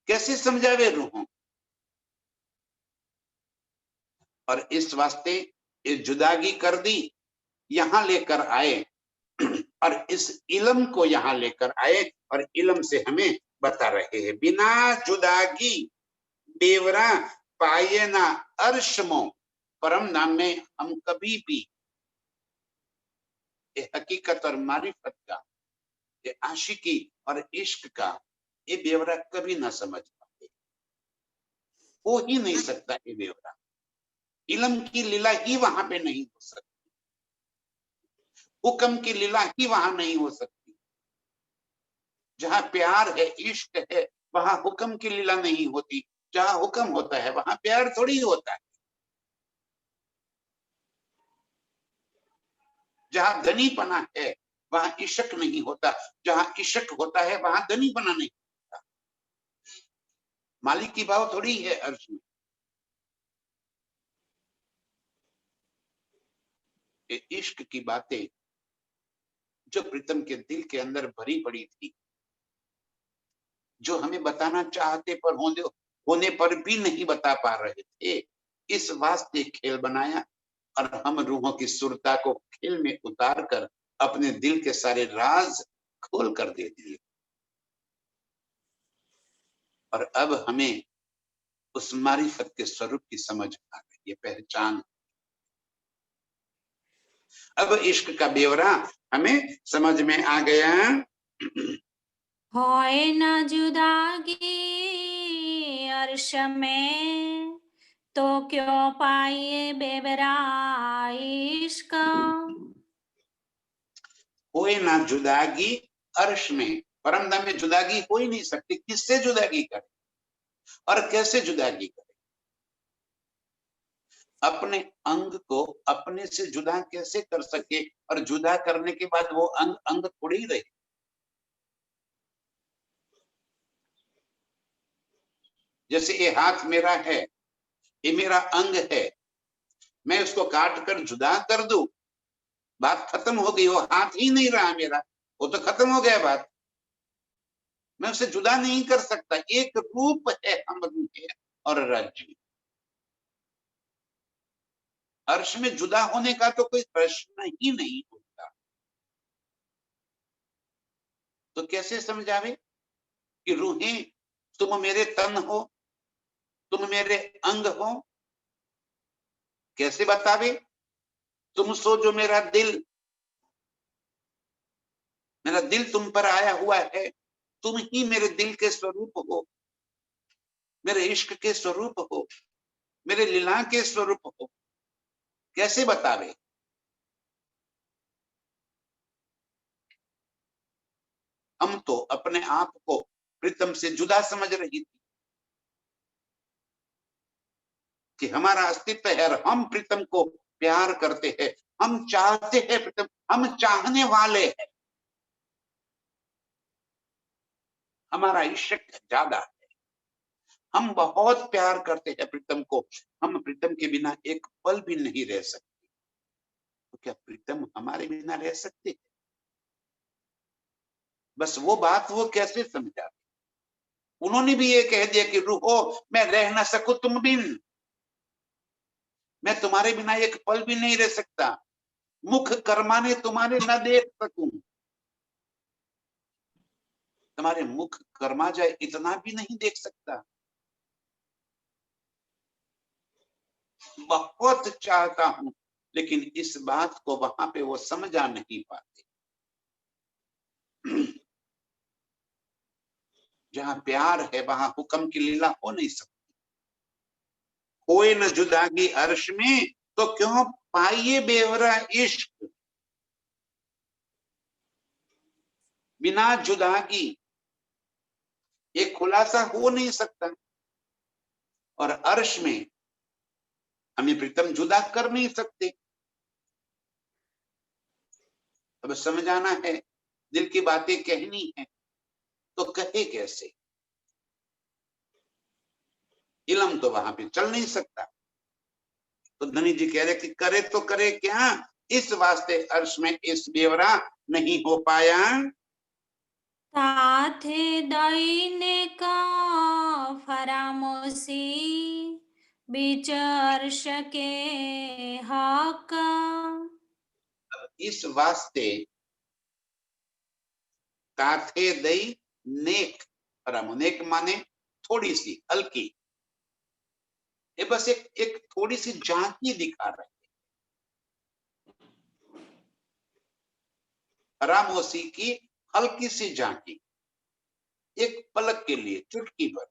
कैसे समझावे रूहों? और इस वास्ते ये जुदागी कर दी, यहां लेकर आए, और इस इल्म को यहां लेकर आए, और इल्म से हमें बता रहे हैं, बिना जुदागी बेवरा पाए ना अर्शमो। परम नाम में हम कभी भी ये हकीकत और मारिफत का, ये आशिकी और इश्क का ये बेवरा कभी ना समझ पाते, हो ही नहीं सकता ये बेवरा। इल्म की लीला ही वहां पे नहीं हो सकती, हुक्म की लीला ही वहां नहीं हो सकती। जहां प्यार है, इश्क है, वहां हुक्म की लीला नहीं होती। जहां हुक्म होता है वहां प्यार थोड़ी होता है। जहां धनीपना है वहां इशक नहीं होता, जहां इशक होता है वहां धनी बना नहीं होता। मालिक की भाव थोड़ी है अर्श में। ये इश्क की बातें जो प्रीतम के दिल के अंदर भरी पड़ी थी, जो हमें बताना चाहते पर होने पर भी नहीं बता पा रहे थे, इस वास्ते खेल बनाया और हम रूहों की सुरता को खेल में उतार कर अपने दिल के सारे राज खोल कर दे दिए। और अब हमें उस मारिफत के स्वरूप की समझ आ गई, ये पहचान। अब इश्क का ब्यौरा हमें समझ में आ गया। होए न जुदागी अर्श में, तो क्यों पाइए बेबरा इश्क। होए ना जुदागी अर्श में, परमधाम में जुदागी हो ही नहीं सकती। किससे जुदागी करे और कैसे जुदागी करे? अपने अंग को अपने से जुदा कैसे कर सके? और जुदा करने के बाद वो अंग अंग थोड़ी ही रहे। जैसे ये हाथ मेरा है, ये मेरा अंग है, मैं उसको काट कर जुदा कर दूं, बात खत्म हो गई। वो हाथ ही नहीं रहा मेरा, वो तो खत्म हो गया बात। मैं उसे जुदा नहीं कर सकता। एक रूप है हम रूह और राज्य। अर्श में जुदा होने का तो कोई प्रश्न ही नहीं होता। तो कैसे समझावे कि रूहें तुम मेरे तन हो, तुम मेरे अंग हो? कैसे बतावे? तुम सो जो मेरा दिल, मेरा दिल तुम पर आया हुआ है, तुम ही मेरे दिल के स्वरूप हो, मेरे इश्क के स्वरूप हो, मेरे लीला के स्वरूप हो। कैसे बतावे? हम तो अपने आप को प्रीतम से जुदा समझ रही थी कि हमारा अस्तित्व है और हम प्रीतम को प्यार करते हैं, हम चाहते हैं प्रीतम, हम चाहने वाले हैं। हमारा इश्क ज्यादा है, हम बहुत प्यार करते हैं प्रीतम को। हम प्रीतम के बिना एक पल भी नहीं रह सकते। तो क्या प्रीतम हमारे बिना रह सकते? बस वो बात वो कैसे समझा? उन्होंने भी ये कह दिया कि रूहो मैं रह ना सकूं तुम बिन, मैं तुम्हारे बिना एक पल भी नहीं रह सकता। मुख कर्माने तुम्हारे न देख सकूं, तुम्हारे मुख कर्मा जाए इतना भी नहीं देख सकता। बहुत चाहता हूं, लेकिन इस बात को वहां पे वो समझा नहीं पाते। जहां प्यार है वहां हुक्म की लीला हो नहीं सकती। होए न जुदागी अर्श में, तो क्यों पाइए बेवरा इश्क। बिना जुदागी ये खुलासा हो नहीं सकता। और अर्श में हमें प्रीतम जुदा कर नहीं सकते। अब समझाना है, दिल की बातें कहनी है, तो कहे कैसे? इलम तो वहां पे चल नहीं सकता। तो धनी जी कह रहे कि करे तो करे क्या, इस वास्ते अर्श में इस बेवरा नहीं हो पाया। साथे दईने का फरामोशी, बीच अर्श के हक। इस वास्ते काथे दई नेक, फरामो नेक माने थोड़ी सी हल्की। ये बस एक थोड़ी सी झांकी दिखा रहे हैं फरामोशी की, हल्की सी झांकी, एक पलक के लिए, चुटकी भर।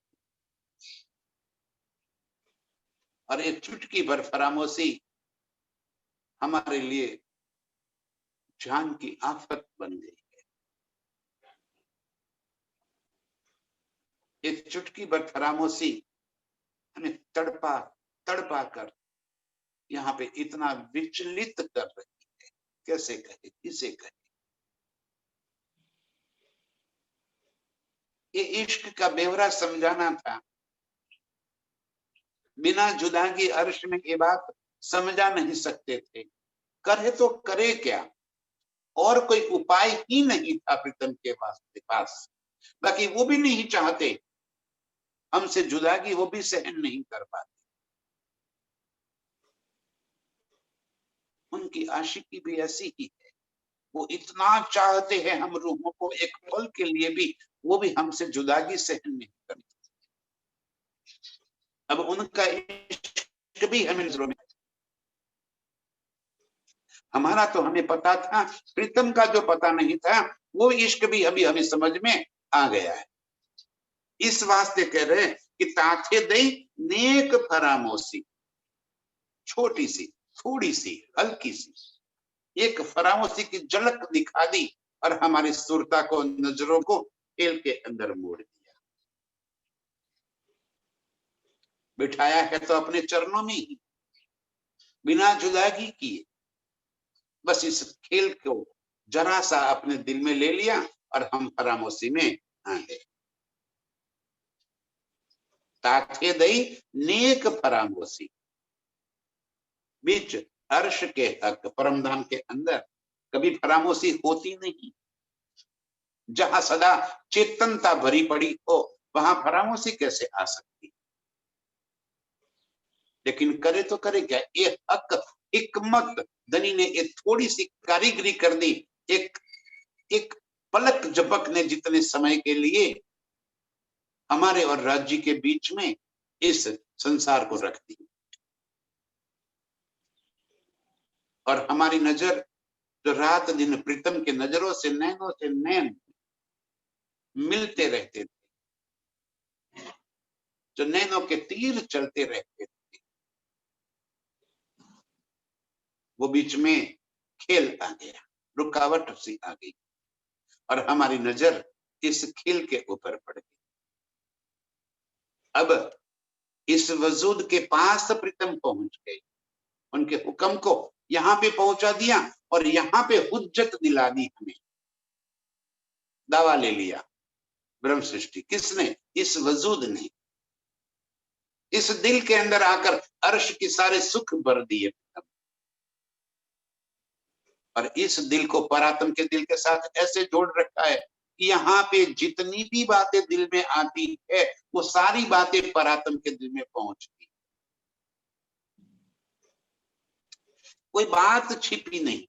और एक चुटकी भर फरामोशी हमारे लिए जान की आफत बन गई। एक चुटकी भर फरामोशी हमें तड़पा तड़पा कर यहाँ पे इतना विचलित कर रही है। कैसे कहे, किसे कहे? ये इश्क का बेवरा समझाना था। बिना जुदागी अर्श में ये बात समझा नहीं सकते थे। करे तो करे क्या, और कोई उपाय ही नहीं था प्रीतम के पास। बाकी वो भी नहीं चाहते हमसे जुदागी, वो भी सहन नहीं कर पाते। उनकी आशिकी भी ऐसी ही है, वो इतना चाहते हैं हम रूहों को, एक पल के लिए भी वो भी हमसे जुदागी सहन नहीं करते। अब उनका इश्क भी हमें नजरों में, हमारा तो हमें पता था, प्रीतम का जो पता नहीं था वो इश्क भी अभी हमें समझ में आ गया है। इस वास्ते कह रहे हैं कि ताथे दई नेक फरामोशी, छोटी सी, थोड़ी सी, हल्की सी एक फरामोशी की झलक दिखा दी और हमारी सुरता को, नजरों को खेल के अंदर मोड़ दिया। बिठाया है तो अपने चरणों में ही, बिना जुदागी किए बस इस खेल को जरा सा अपने दिल में ले लिया और हम फरामोशी में आ गए। ताथे दई नेक फरामोशी, बीच अर्श के हक, परमधाम के अंदर कभी फरामोशी होती नहीं। जहां सदा चेतनता भरी पड़ी हो वहां फरामोशी कैसे आ सकती। लेकिन करे तो करे क्या, ये हक हिकमत धनी ने एक थोड़ी सी कारीगरी कर दी। एक पलक झपकने जितने समय के लिए हमारे और राज्य के बीच में इस संसार को रख दी, और हमारी नजर जो रात दिन प्रीतम के नजरों से, नैनों से नैन मिलते रहते थे, जो नैनों के तीर चलते रहते थे, वो बीच में खेल आ गया, रुकावट सी आ गई और हमारी नजर इस खेल के ऊपर पड़ गई। अब इस वजूद के पास प्रीतम पहुंच गए, उनके हुक्म को यहां पे पहुंचा दिया और यहां पे हुज्जत दिला दी हमें। दावा ले लिया ब्रह्म सृष्टि किसने, इस वजूद ने। इस दिल के अंदर आकर अर्श के सारे सुख भर दिए और इस दिल को परात्म के दिल के साथ ऐसे जोड़ रखा है कि यहाँ पे जितनी भी बातें दिल में आती है वो सारी बातें परात्म के दिल में पहुंचती, कोई बात छिपी नहीं।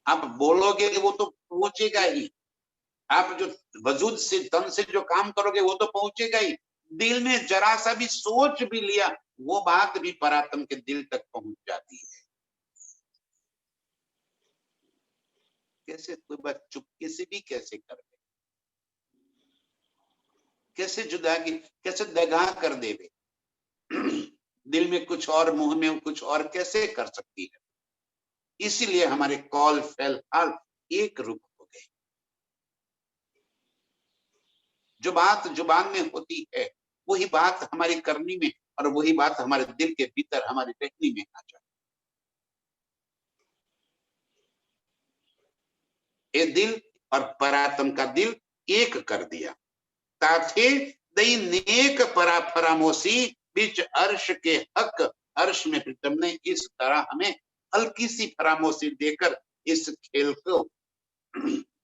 आप बोलोगे वो तो पहुंचेगा ही, आप जो वजूद से, तन से जो काम करोगे वो तो पहुंचेगा ही। दिल में जरा सा भी सोच भी लिया वो बात भी परात्म के दिल तक पहुंच जाती है। कैसे कोई बात चुपके से भी कैसे कर दे, कैसे जुदागी, कैसे दगा कर देवे, दिल में कुछ और मुंह में कुछ और कैसे कर सकती है। इसीलिए हमारे कॉल फैल हाल एक रूप हो गए। जो बात जुबान में होती है वही बात हमारी करनी में, और वही बात हमारे दिल के भीतर, हमारी रहनी में आ जाए। ये दिल और परात्म का दिल एक कर दिया। ताथे दई नेक परा फरामोशी, बीच अर्श के हक, अर्श में प्रीतम ने इस तरह हमें हल्की सी फरामोशी देकर इस खेल को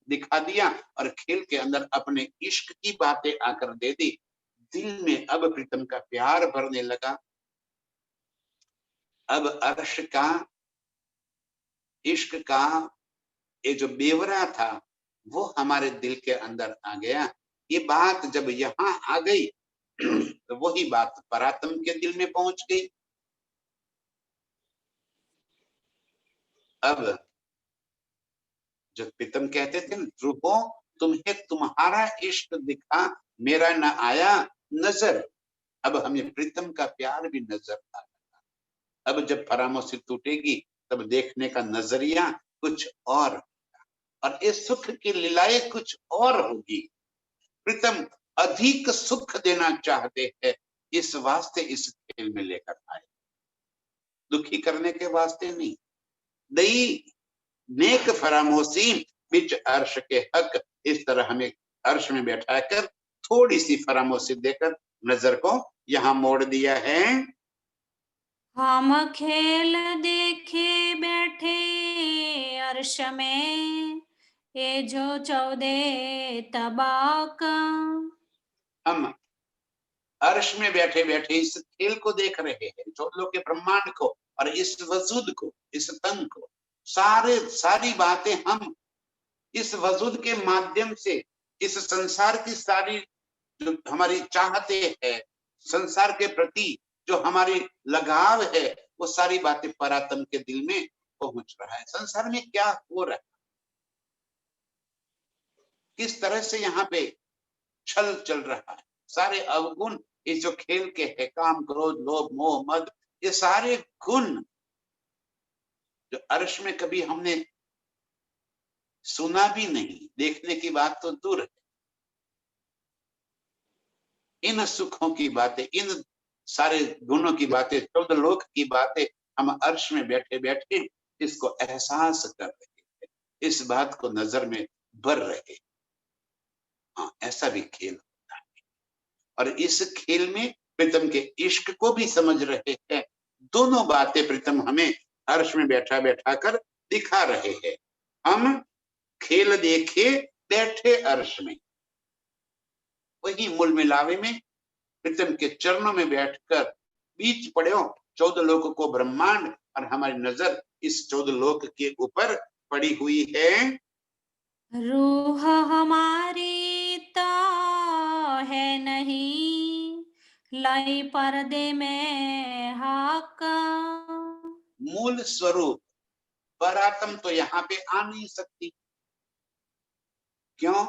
दिखा दिया और खेल के अंदर अपने इश्क की बातें आकर दे दी। दिल में अब प्रीतम का प्यार भरने लगा। अब अर्श का, इश्क का ये जो बेवरा था वो हमारे दिल के अंदर आ गया। ये बात जब यहाँ आ गई तो वही बात परात्म के दिल में पहुंच गई। अब जब प्रीतम कहते थे ध्रुवो तुम्हें तुम्हारा इश्क दिखा, मेरा न आया नजर, अब हमें प्रीतम का प्यार भी नजर आ रहा। अब जब फरामोशी टूटेगी तब देखने का नजरिया कुछ और इस सुख की लीलाएं कुछ और होगी। प्रीतम अधिक सुख देना चाहते हैं, इस वास्ते इस खेल में लेकर आए, दुखी करने के वास्ते नहीं। दई नेक फरामोशी बीच अर्श के हक, इस तरह हमें अर्श में बैठाकर थोड़ी सी फरामोशी देकर नजर को यहाँ मोड़ दिया है। हम खेल देखे बैठे अर्श में, ये जो 14 तबाक। हम अर्श में बैठे बैठे इस खेल को देख रहे हैं, चौदलों के ब्रह्मांड को और इस वजूद को, इस तन को, सारी बातें हम इस वजूद के माध्यम से, इस संसार की सारी जो हमारी चाहते है, संसार के प्रति जो हमारी लगाव है, वो सारी बातें परात्म के दिल में पहुंच रहा है। संसार में क्या हो रहा है, किस तरह से यहाँ पे छल चल रहा है, सारे अवगुण ये जो खेल के है, काम क्रोध लोभ मोह मद, ये सारे गुण जो अर्श में कभी हमने सुना भी नहीं, देखने की बात तो दूर है, इन सुखों की बातें, इन सारे गुणों की बातें, 14 लोक की बातें हम अर्श में बैठे बैठे इसको एहसास कर रहे हैं, इस बात को नजर में भर रहे। हाँ, ऐसा भी खेल होता है और इस खेल में प्रीतम के इश्क को भी समझ रहे हैं। दोनों बातें प्रीतम हमें अर्श में बैठा बैठा कर दिखा रहे हैं। हम खेल देखे बैठे अर्श में, वही मूल मिलावे में प्रीतम के चरणों में बैठकर बीच पड़े 14 लोक को ब्रह्मांड और हमारी नजर इस 14 लोक के ऊपर पड़ी हुई है। रूह हमारी तो है नहीं, लाई पर्दे में हाक। मूल स्वरूप परात्म तो यहाँ पे आ नहीं सकती। क्यों?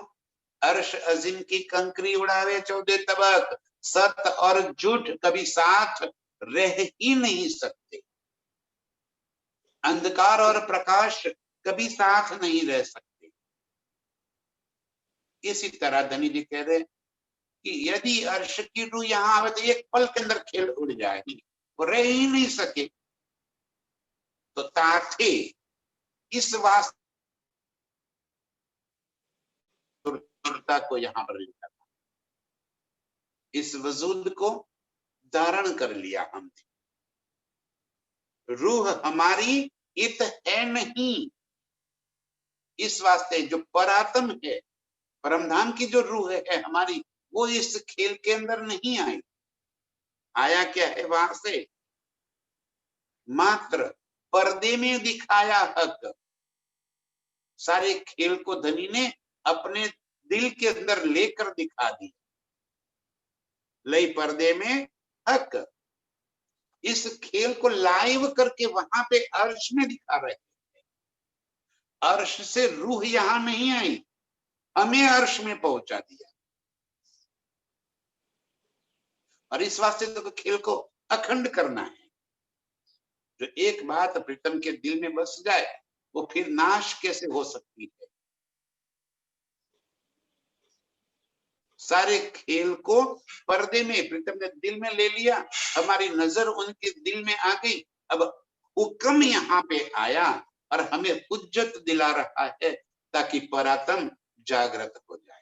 अर्श अजीम की कंकरी उड़ावे 14 तबक, सत और झूठ कभी साथ रह ही नहीं सकते, अंधकार और प्रकाश कभी साथ नहीं रह सकते। इसी तरह धनी जी कह रहे कि यदि अर्श की रूह यहाँ आवे तो एक पल के अंदर खेल उड़ जाएगी, वो रह ही नहीं सके। तो ताथे इस वास्तुरता को यहाँ पर लिखा, इस वजूद को धारण कर लिया हमने। रूह हमारी इत है नहीं, इस वास्ते जो परात्म है, परमधाम की जो रूह है हमारी, वो इस खेल के अंदर नहीं आई। आया क्या है वहां से? मात्र पर्दे में दिखाया हक। सारे खेल को धनी ने अपने दिल के अंदर लेकर दिखा दी। लई पर्दे में हक, इस खेल को लाइव करके वहां पे अर्श में दिखा रहे हैं। अर्श से रूह यहां नहीं आई, हमें अर्श में पहुंचा दिया। और इस वास्ते तो खेल को अखंड करना है। जो एक बात प्रीतम के दिल में बस जाए, वो फिर नाश कैसे हो सकती है? सारे खेल को पर्दे में प्रीतम ने दिल में ले लिया, हमारी नजर उनके दिल में आ गई। अब हुक्म यहाँ पे आया और हमें हुज्जत दिला रहा है ताकि परात्म जागृत हो जाए।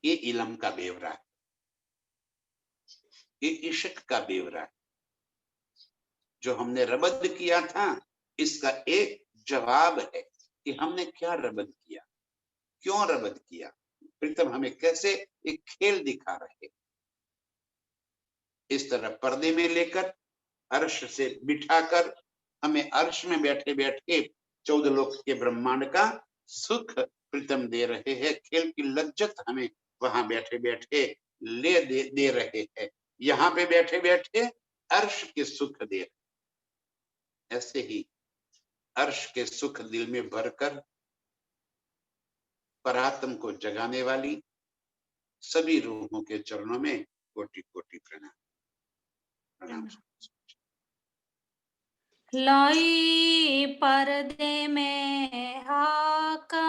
ये इलम का बेवरा है, ये इश्क का बेवरा है। जो हमने रबद किया था, इसका एक जवाब है कि हमने क्या रबद किया, क्यों रबद किया। प्रीतम हमें कैसे एक खेल दिखा रहे, इस तरह पर्दे में लेकर अर्श से बिठाकर हमें अर्श में बैठे बैठे 14 लोक के ब्रह्मांड का सुख प्रीतम दे रहे हैं। खेल की लज्जत हमें वहां बैठे बैठे दे रहे हैं, यहाँ पे बैठे बैठे अर्श के सुख दे रहे। ऐसे ही अर्श के सुख दिल में भरकर परात्म को जगाने वाली सभी रूहों के चरणों में कोटि कोटि प्रणाम। प्रणाम। लाई पर्दे में हाका।